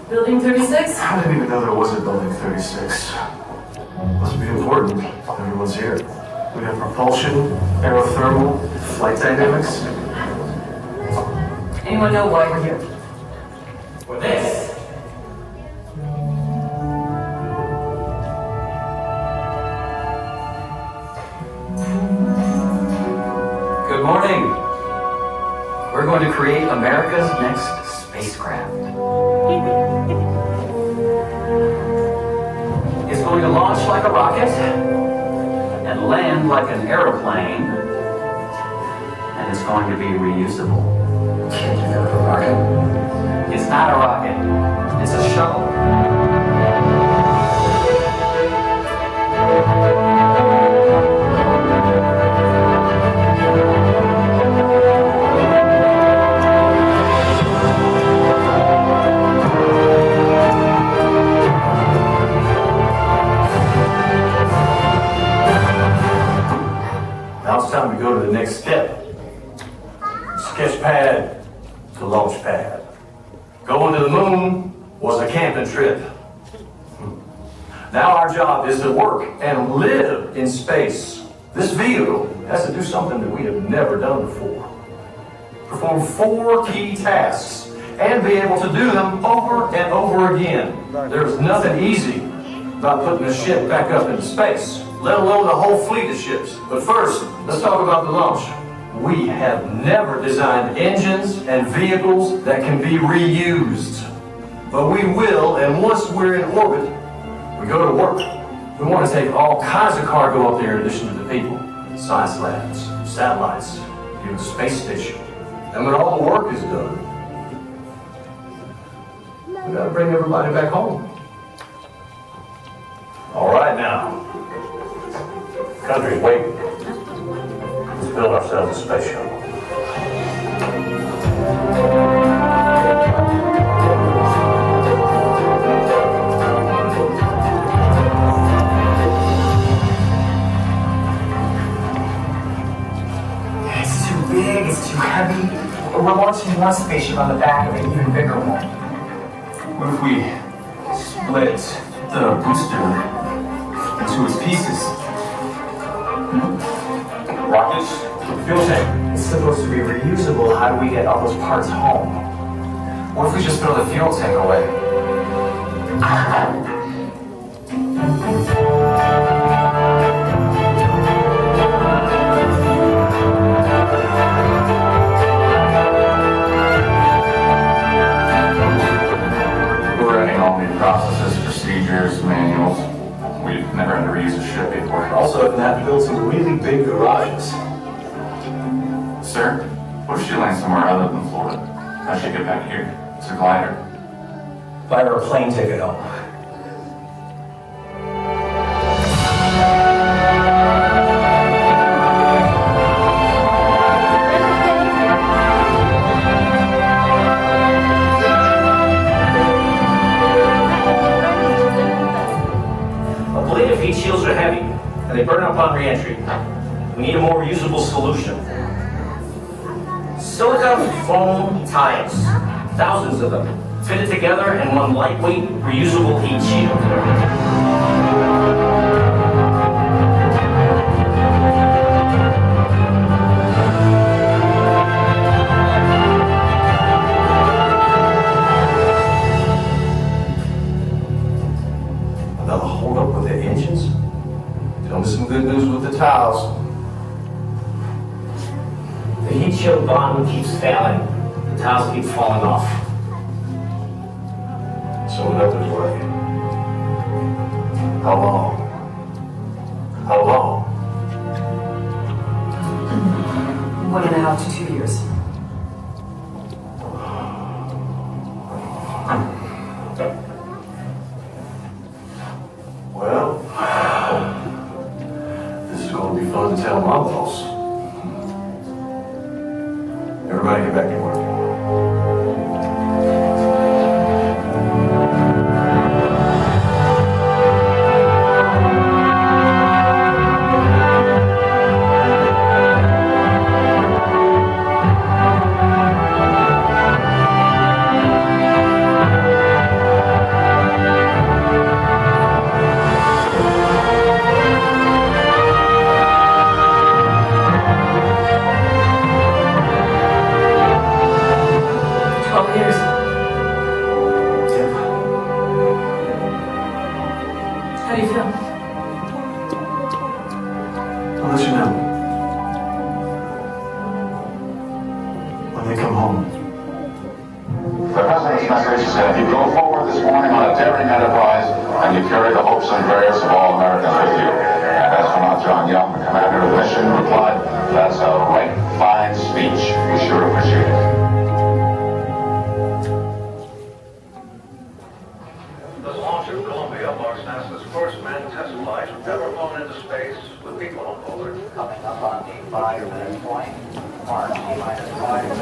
Building 36? I didn't even know there was a building 36. Must be important. Everyone's here. We have propulsion, aerothermal, flight dynamics. Anyone know why we're here? For this. Good morning. We're going to create America's next spacecraft. It's going to launch like a rocket and land like an airplane, and it's going to be reusable. Can't do that with a rocket. It's not a rocket. It's a shuttle. Now it's time to go to the next step. Sketch pad to launch pad. Going to the moon was a camping trip. Now our job is to work and live in space. This vehicle has to do something that we have never done before. Perform 4 key tasks and be able to do them over and over again. There's nothing easy about putting a ship back up into space, let alone the whole fleet of ships. But first, let's talk about the launch. We have never designed engines and vehicles that can be reused. But we will, and once we're in orbit, we go to work. We want to take all kinds of cargo up there in addition to the people. Science labs, satellites, even the space station. And when all the work is done, we gotta bring everybody back home. All right now. Country's waiting. Let's build ourselves a space shuttle. It's too big, it's too heavy. We're launching one spaceship on the back of an even bigger one. What if we split the booster into its pieces? Rockets, fuel tank. It's supposed to be reusable. How do we get all those parts home? What if we just throw the fuel tank away? We're writing all new processes, procedures, manuals. We've never had to reuse a ship before. Also, if Nat built some really big garages. Sir, what if she lands somewhere other than Florida? How'd she get back here? It's a glider. Buy her a plane ticket home. Ablative heat shields are heavy, and they burn up on re-entry. We need a more reusable solution. Silicone foam tiles, thousands of them, fitted together in one lightweight, reusable heat shield. Another hold up with the engines? Tell me some good news with the tiles. The heat shield bond keeps failing. The tiles keep falling off. So another way. How long? How long? 1.5 to 2 years. Well, this is going to be fun to tell my boss. Everybody get back to work. when they come home. The President's message said, "You go forward this morning on a daring enterprise, and you carry the hopes and prayers of all Americans with you." And astronaut John Young, the commander of the mission, replied, "That's a right fine speech. We sure appreciate it." The launch of Columbia marks NASA's first manned test flight ever flown into space with people on board. Coming up on the 5-minute point, Mark, T-minus 5.